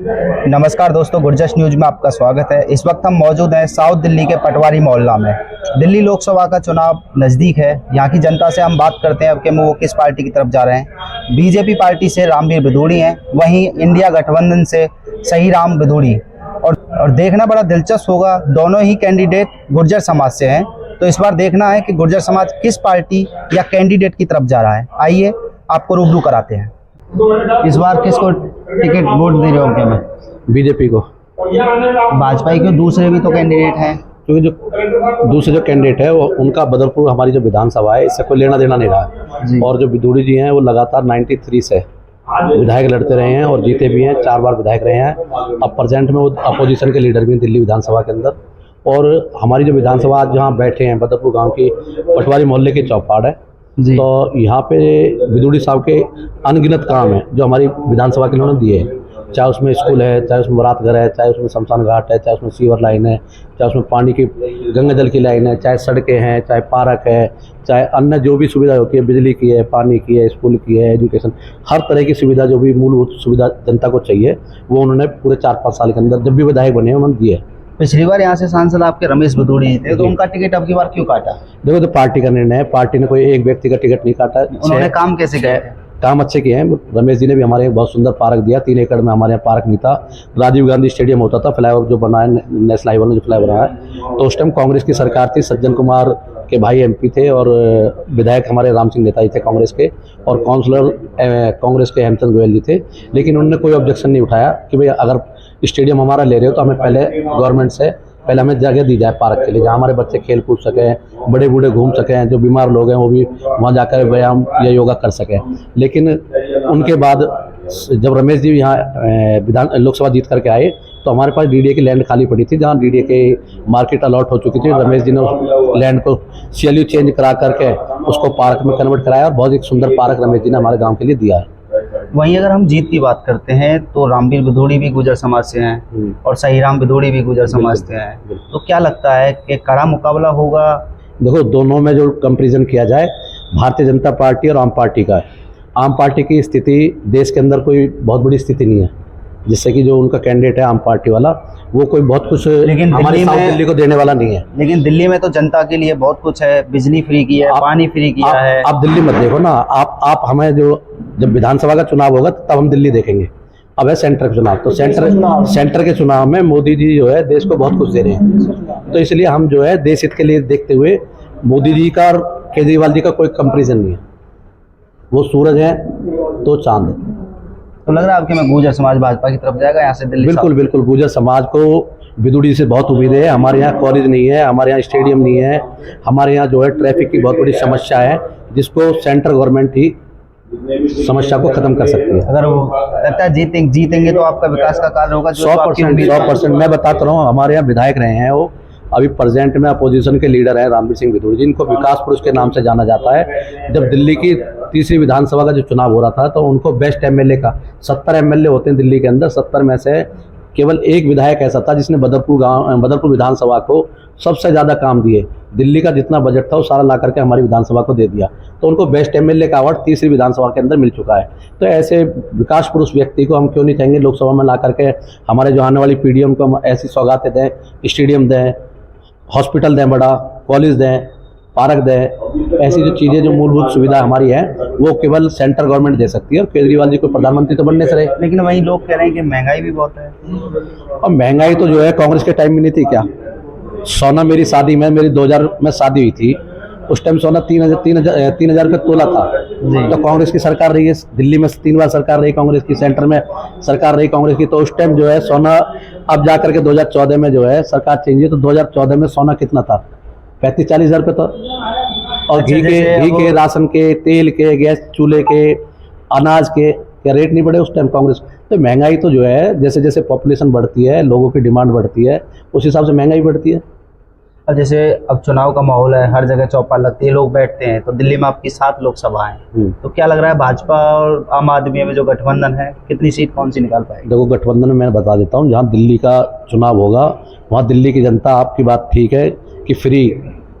नमस्कार दोस्तों, गुरजश न्यूज में आपका स्वागत है। इस वक्त हम मौजूद हैं साउथ दिल्ली के पटवारी मोहल्ला में। दिल्ली लोकसभा का चुनाव नज़दीक है। यहाँ की जनता से हम बात करते हैं अब कि वो किस पार्टी की तरफ जा रहे हैं। बीजेपी पार्टी से रामवीर बिधूड़ी हैं, वहीं इंडिया गठबंधन से सहीराम बिधूड़ी। और देखना बड़ा दिलचस्प होगा, दोनों ही कैंडिडेट गुर्जर समाज से हैं। तो इस बार देखना है कि गुर्जर समाज किस पार्टी या कैंडिडेट की तरफ जा रहा है। आइए आपको रूबरू कराते हैं। इस बार किसको टिकट वोट दे रहे हो? क्या मैं बीजेपी को। भाजपा क्यों? दूसरे भी तो कैंडिडेट हैं। क्योंकि जो दूसरे जो कैंडिडेट है वो उनका बदरपुर हमारी जो विधानसभा है इससे कोई लेना देना नहीं रहा है। और जो बिधूड़ी जी हैं वो लगातार 93 से विधायक लड़ते रहे हैं और जीते भी हैं, 4 बार विधायक रहे हैं। अब प्रेजेंट में वो अपोजिशन के लीडर भी हैं दिल्ली विधानसभा के अंदर। और हमारी जो विधानसभा आज जहाँ बैठे हैं बदरपुर गाँव की पटवारी मोहल्ले की चौपाड़ है, तो यहाँ पे बिधूड़ी साहब के अनगिनत काम है जो हमारी विधानसभा के उन्होंने दिए हैं। चाहे उसमें स्कूल है, चाहे उसमें बारात घर है, चाहे उसमें शमशान घाट है, चाहे उसमें सीवर लाइन है, चाहे उसमें पानी की गंगा जल की लाइन है, चाहे सड़कें हैं, चाहे पार्क है, चाहे अन्य जो भी सुविधा होती है, बिजली की है, पानी की है, स्कूल की है, एजुकेशन, हर तरह की सुविधा जो भी मूलभूत सुविधा जनता को चाहिए वो उन्होंने पूरे 4-5 साल के अंदर जब भी विधायक बने उन्होंने दिए। पिछली बार यहाँ से सांसद आपके रमेश बिधूड़ी थे, तो उनका टिकट अब की बार क्यों काटा? देखो, तो पार्टी का निर्णय है, पार्टी ने कोई एक व्यक्ति का टिकट नहीं काटा। उन्होंने काम कैसे किया? काम अच्छे किए हैं। रमेश जी ने भी हमारे एक बहुत सुंदर पार्क दिया, 3 एकड़ में हमारे यहाँ पार्क नहीं था। राजीव गांधी स्टेडियम होता था, फ्लाईओवर जो बना है, नेशनल हाईवे में जो फ्लाईओवर बना है, तो उस टाइम कांग्रेस की सरकार थी। सज्जन कुमार के भाई एमपी थे और विधायक हमारे राम सिंह नेताजी थे कांग्रेस के, और काउंसलर कांग्रेस के हेमचंद गोयल जी थे। लेकिन उन्होंने कोई ऑब्जेक्शन नहीं उठाया कि भाई अगर स्टेडियम हमारा ले रहे हो तो हमें पहले गवर्नमेंट से पहले हमें जगह दी जाए पार्क के लिए, जहाँ हमारे बच्चे खेल कूद सकें, बड़े बूढ़े घूम सकें, जो बीमार लोग हैं वो भी वहाँ जाकर व्यायाम या योगा कर सकें। लेकिन उनके बाद जब रमेश जी यहाँ लोकसभा जीत करके आए तो हमारे पास डीडीए की लैंड खाली पड़ी थी, जहाँ डीडीए के मार्केट अलॉट हो चुकी थी। रमेश जी ने उस लैंड को सीएलयू चेंज करा करके उसको पार्क में कन्वर्ट कराया और बहुत एक सुंदर पार्क रमेश जी ने हमारे गाँव के लिए दिया है। वहीं अगर हम जीत की बात करते हैं तो रामवीर बिधूड़ी भी गुर्जर समाज से हैं और सहीराम बिधूड़ी भी गुर्जर समाज से हैं। तो क्या लगता है कि कड़ा मुकाबला होगा? देखो, दोनों में जो कंपैरिजन किया जाए, भारतीय जनता पार्टी और आम पार्टी का है। आम पार्टी की स्थिति देश के अंदर कोई बहुत बड़ी स्थिति नहीं है, जिससे कि जो उनका कैंडिडेट है आम पार्टी वाला वो कोई बहुत कुछ लेकिन हमारे साउथ दिल्ली को देने वाला नहीं है। लेकिन दिल्ली में तो जनता के लिए बहुत कुछ है, बिजली फ्री की है, पानी फ्री किया है। आप दिल्ली मत देखो ना, आप हमें जब विधानसभा का चुनाव होगा तब हम दिल्ली देखेंगे। अब है सेंटर का चुनाव, तो सेंटर के चुनाव में मोदी जी जो है देश को बहुत कुछ दे रहे हैं। तो इसलिए हम जो है देश हित के लिए देखते हुए मोदी जी का और केजरीवाल जी का कोई कंपेरिजन नहीं है। वो सूरज है तो चांद है। तो लग रहा है आपके में गुर्जर समाज भाजपा की तरफ जाएगा यहाँ से दिल्ली? बिल्कुल गुर्जर समाज को बिधूड़ी से बहुत उम्मीद है। हमारे यहाँ कॉलेज नहीं है, हमारे यहाँ स्टेडियम नहीं है, हमारे यहाँ जो है ट्रैफिक की बहुत बड़ी समस्या है, जिसको सेंट्रल गवर्नमेंट ही समस्या को खत्म कर सकती है। अगर वो लगता है जीतेंगे तो आपका विकास का कार्य होगा 100%। मैं बताता रहा हूँ, हमारे यहाँ विधायक रहे हैं, वो अभी प्रेजेंट में अपोजिशन के लीडर हैं रामवीर सिंह बिधूड़ी जी। इनको विकास पुरुष के नाम से जाना जाता है। जब दिल्ली की तीसरी विधानसभा का जो चुनाव हो रहा था तो उनको बेस्ट एमएलए का 70 एमएलए होते हैं दिल्ली के अंदर, 70 में से केवल एक विधायक ऐसा था जिसने बदरपुर विधानसभा को सबसे ज़्यादा काम दिए। दिल्ली का जितना बजट था वो सारा ला करके हमारी विधानसभा को दे दिया, तो उनको बेस्ट एमएलए का अवार्ड तीसरी विधानसभा के अंदर मिल चुका है। तो ऐसे विकास पुरुष व्यक्ति को हम क्यों नहीं चाहेंगे लोकसभा में ला करके हमारे जो आने वाली पीढ़ियों को हम ऐसी सौगातें दें, स्टेडियम दें, हॉस्पिटल दें, बड़ा कॉलेज दें, पार्क दें। ऐसी जो चीज़ें जो मूलभूत सुविधा हमारी है वो केवल सेंट्रल गवर्नमेंट दे सकती है। और केजरीवाल जी को प्रधानमंत्री तो बनने से रहे। लेकिन वही लोग कह रहे हैं कि महंगाई भी बहुत है। और महंगाई तो जो है कांग्रेस के टाइम में नहीं थी क्या? सोना मेरी शादी में, मेरी 2000 में शादी हुई थी, उस टाइम सोना 3,000 रुपये तोला था। तो कांग्रेस की सरकार रही है दिल्ली में, 3 बार सरकार रही कांग्रेस की, सेंटर में सरकार रही कांग्रेस की। तो उस टाइम जो है सोना, अब जा करके 2014 में जो है सरकार चेंज हुई, तो 2014 में सोना कितना था? 35-40 हज़ार रुपये था। और घी के, राशन के, तेल के, गैस चूल्हे के, अनाज के क्या रेट नहीं बढ़े उस टाइम कांग्रेस? तो महंगाई तो जो है जैसे जैसे पॉपुलेशन बढ़ती है, लोगों की डिमांड बढ़ती है, उस हिसाब से महंगाई बढ़ती है। अब जैसे अब चुनाव का माहौल है, हर जगह चौपाल लगती है, लोग बैठते हैं, तो दिल्ली में आपकी 7 लोकसभा हैं, तो क्या लग रहा है भाजपा और आम आदमी में जो गठबंधन है कितनी सीट कौन सी निकाल पाएगी? देखो, गठबंधन में मैं बता देता हूँ, जहाँ दिल्ली का चुनाव होगा वहाँ दिल्ली की जनता, आपकी बात ठीक है कि फ्री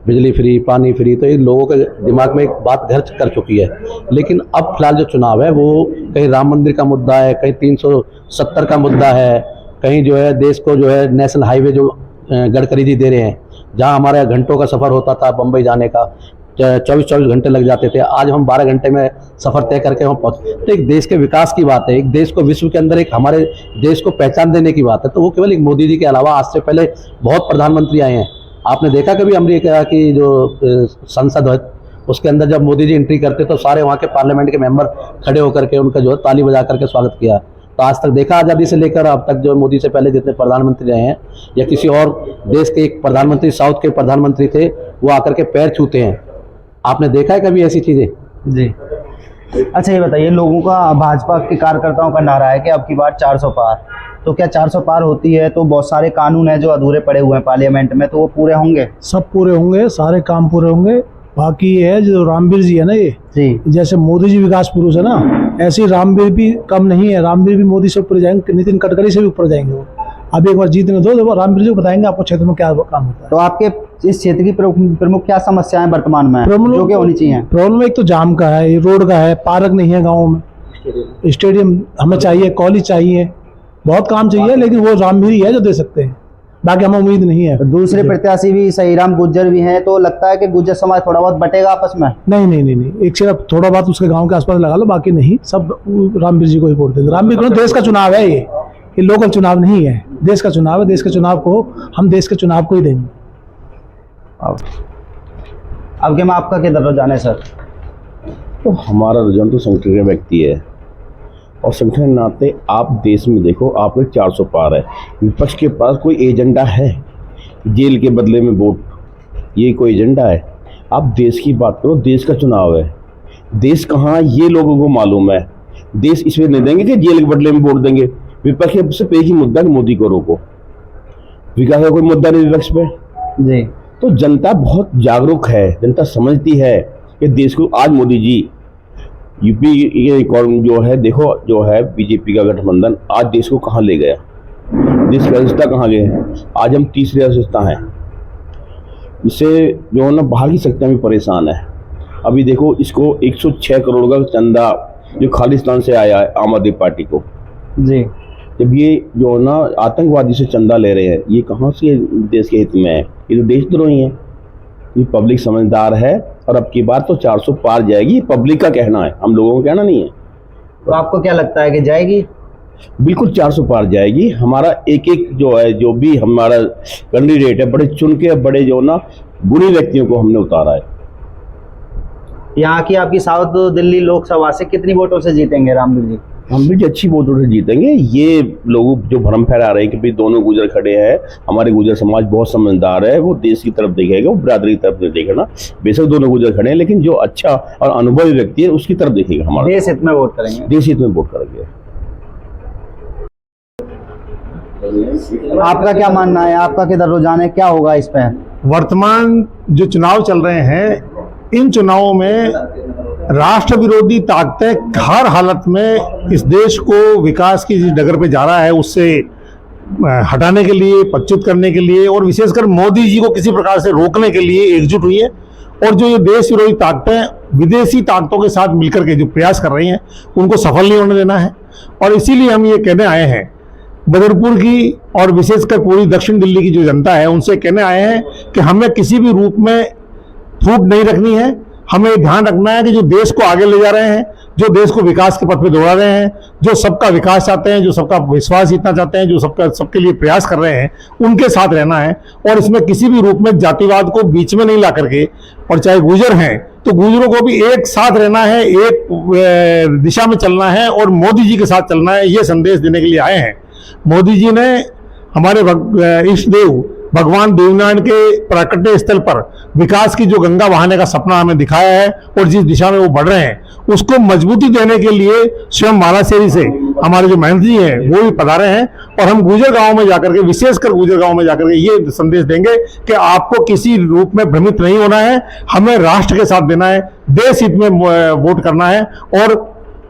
बिजली फ्री, पानी फ्री, तो ये लोगों के दिमाग में एक बात घर कर चुकी है। लेकिन अब फिलहाल जो चुनाव है वो कहीं राम मंदिर का मुद्दा है, कहीं 370 का मुद्दा है, कहीं जो है देश को जो है नेशनल हाईवे जो गडकरी जी दे रहे हैं, जहाँ हमारे घंटों का सफ़र होता था बम्बई जाने का, 24 घंटे लग जाते थे, आज हम 12 घंटे में सफ़र तय करके हम पहुँच। तो एक देश के विकास की बात है, एक देश को विश्व के अंदर एक हमारे देश को पहचान देने की बात है। तो वो केवल एक मोदी जी के अलावा आज से पहले बहुत प्रधानमंत्री आए हैं। आपने देखा कभी अमेरिका की जो संसद है उसके अंदर जब मोदी जी एंट्री करते तो सारे वहाँ के पार्लियामेंट के मेंबर खड़े होकर के उनका जो है ताली बजा करके स्वागत किया। तो आज तक देखा आज़ादी से लेकर अब तक जो मोदी से पहले जितने प्रधानमंत्री रहे हैं या किसी और देश के एक प्रधानमंत्री साउथ के प्रधानमंत्री थे वो आकर के पैर छूते हैं। आपने देखा है कभी ऐसी चीज़ें? जी। अच्छा ये बताइए, लोगों का भाजपा के कार्यकर्ताओं का नारा है कि अब की बार 400 पार, तो क्या 400 पार होती है तो बहुत सारे कानून हैं जो अधूरे पड़े हुए हैं पार्लियामेंट में, तो वो पूरे होंगे? सब पूरे होंगे, सारे काम पूरे होंगे। बाकी ये है जो रामवीर जी है ना, ये जी, जैसे मोदी जी विकास पुरुष है ना, ऐसे ही रामवीर भी कम नहीं है। रामवीर भी मोदी से ऊपर जाएंगे, नितिन गडकरी से भी ऊपर जाएंगे वो। अब एक बार जीतने दो, जब रामवीर जी को बताएंगे आपको क्षेत्र में क्या काम होता है। तो आपके इस क्षेत्र की प्रमुख क्या समस्याएं वर्तमान में हैं, प्रॉब्लम जो कि होनी चाहिए? प्रॉब्लम एक तो जाम का है, ये रोड का है, पार्क नहीं है गाँव में, स्टेडियम हमें चाहिए, कॉलेज चाहिए, बहुत काम चाहिए, लेकिन वो रामवीर ही है जो दे सकते हैं, बाकी हमें उम्मीद नहीं है। तो दूसरे प्रत्याशी भी सहीराम गुर्जर भी हैं, तो लगता है कि गुर्जर समाज थोड़ा बहुत बटेगा आपस में? नहीं नहीं नहीं नहीं, एक सिर्फ थोड़ा बहुत उसके गांव के आसपास लगा लो, बाकी नहीं, सब रामवीर जी को ही वोट देंगे। रामवीर को, देश का चुनाव है ये लोकल चुनाव नहीं है, देश का चुनाव है। देश के चुनाव को हम देश के चुनाव को ही देंगे। अब के में आपका किधर रुझान है सर? तो हमारा रुझान तो संगठन का व्यक्ति है, और संगठन के नाते आप देश में देखो, आपके 400 पार है। विपक्ष के पास कोई एजेंडा है? जेल के बदले में वोट, ये कोई एजेंडा है? आप देश की बात करो, देश का चुनाव है, देश कहाँ ये लोगों को मालूम है। देश इसमें नहीं देंगे कि जेल के बदले में वोट देंगे। विपक्ष के सिर्फ एक ही मुद्दा कि मोदी को रोको, विकास का कोई मुद्दा नहीं विपक्ष पे। जी, तो जनता बहुत जागरूक है, जनता समझती है कि देश को आज मोदी जी यूपी ये जो है, देखो जो है बीजेपी का गठबंधन आज देश को कहाँ ले गया, देश की अर्थव्यवस्था कहाँ गए हैं। आज हम तीसरी अर्थव्यवस्था हैं, इससे जो है ना बाहर की शक्तियाँ भी परेशान है। अभी देखो इसको 106 करोड़ का चंदा जो खालिस्तान से आया है आम आदमी पार्टी को, जी, जब ये जो है ना आतंकवादी से चंदा ले रहे हैं, ये कहाँ से देश के हित में है? ये तो देशद्रोही है। ये पब्लिक समझदार है, और अब की बार तो 400 पार जाएगी, पब्लिक का कहना है, हम लोगों का कहना नहीं है। तो आपको क्या लगता है कि जाएगी? बिल्कुल 400 पार जाएगी। हमारा एक एक जो है, जो भी हमारा कैंडिडेट है, बड़े चुन के बड़े जो ना गुणी व्यक्तियों को हमने उतारा है। यहाँ की आपकी साउथ दिल्ली लोकसभा से कितनी वोटों से जीतेंगे रामवीर जी? हम भी अच्छी वोटों से जीतेंगे। ये लोग जो भ्रम फैला रहे हैं कि भाई दोनों गुजर खड़े हैं, हमारे गुजर समाज बहुत समझदार है, वो देश की तरफ देखेगा, वो बिरादरी की तरफ नहीं देखेगा। बेशक दोनों गुजर खड़े हैं, लेकिन जो अच्छा और अनुभवी व्यक्ति है उसकी तरफ देखेगा। हमारा देश हित में वोट करेंगे? देश हित में वोट करेंगे। आपका क्या मानना है, आपका किधर रुझान है, क्या होगा इस पे? वर्तमान जो चुनाव चल रहे हैं, इन चुनावों में राष्ट्र विरोधी ताकतें हर हालत में इस देश को विकास की जिस डगर पे जा रहा है उससे हटाने के लिए, पदच्युत करने के लिए, और विशेषकर मोदी जी को किसी प्रकार से रोकने के लिए एकजुट हुई है। और जो ये देश विरोधी ताकतें विदेशी ताकतों के साथ मिलकर के जो प्रयास कर रही हैं, उनको सफल नहीं होने देना है। और इसीलिए हम ये कहने आए हैं, बदरपुर की और विशेषकर पूरी दक्षिण दिल्ली की जो जनता है, उनसे कहने आए हैं कि हमें किसी भी रूप में फूट नहीं रखनी है। हमें ध्यान रखना है कि जो देश को आगे ले जा रहे हैं, जो देश को विकास के पथ पे दौड़ा रहे हैं, जो सबका विकास चाहते हैं, जो सबका विश्वास जीतना चाहते हैं, जो सबके लिए प्रयास कर रहे हैं, उनके साथ रहना है। और इसमें किसी भी रूप में जातिवाद को बीच में नहीं ला करके, और चाहे गुर्जर हैं तो गुर्जरों को भी एक साथ रहना है, एक दिशा में चलना है और मोदी जी के साथ चलना है, ये संदेश देने के लिए आए हैं। मोदी जी ने हमारे इष्ट देव भगवान देवनारायण के प्राकट्य स्थल पर विकास की जो गंगा बहाने का सपना हमें दिखाया है, और जिस दिशा में वो बढ़ रहे हैं उसको मजबूती देने के लिए स्वयं मालाशेरी से हमारे जो मंत्री हैं वो भी पधारे हैं। और हम गुर्जर गांव में जाकर के, विशेषकर गुर्जर गांव में जाकर के ये संदेश देंगे कि आपको किसी रूप में भ्रमित नहीं होना है, हमें राष्ट्र के साथ देना है, देश हित में वोट करना है और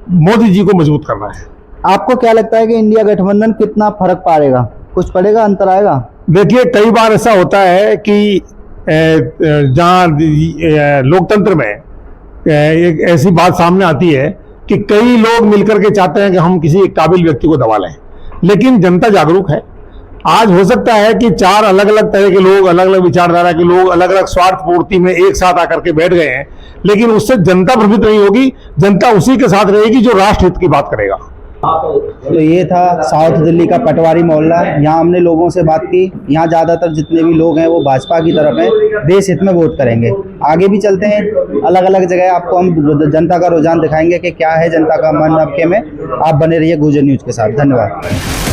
मोदी जी को मजबूत करना है। आपको क्या लगता है कि इंडिया गठबंधन कितना फर्क पाएगा, कुछ पड़ेगा, अंतर आएगा? देखिए, कई बार ऐसा होता है कि जहाँ लोकतंत्र में एक ऐसी बात सामने आती है कि कई लोग मिलकर के चाहते हैं कि हम किसी एक काबिल व्यक्ति को दबा लें, लेकिन जनता जागरूक है। आज हो सकता है कि 4 अलग अलग तरह के लोग, अलग अलग विचारधारा के लोग, अलग अलग स्वार्थ पूर्ति में एक साथ आकर के बैठ गए हैं, लेकिन उससे जनता प्रभावित नहीं होगी। जनता उसी के साथ रहेगी जो राष्ट्र हित की बात करेगा। तो ये था साउथ दिल्ली का पटवारी मोहल्ला। यहाँ हमने लोगों से बात की। यहाँ ज़्यादातर जितने भी लोग हैं वो भाजपा की तरफ हैं, देश हित में वोट करेंगे। आगे भी चलते हैं, अलग अलग जगह आपको हम जनता का रुझान दिखाएंगे कि क्या है जनता का मन अब के में। आप बने रहिए गुर्जर न्यूज़ के साथ। धन्यवाद।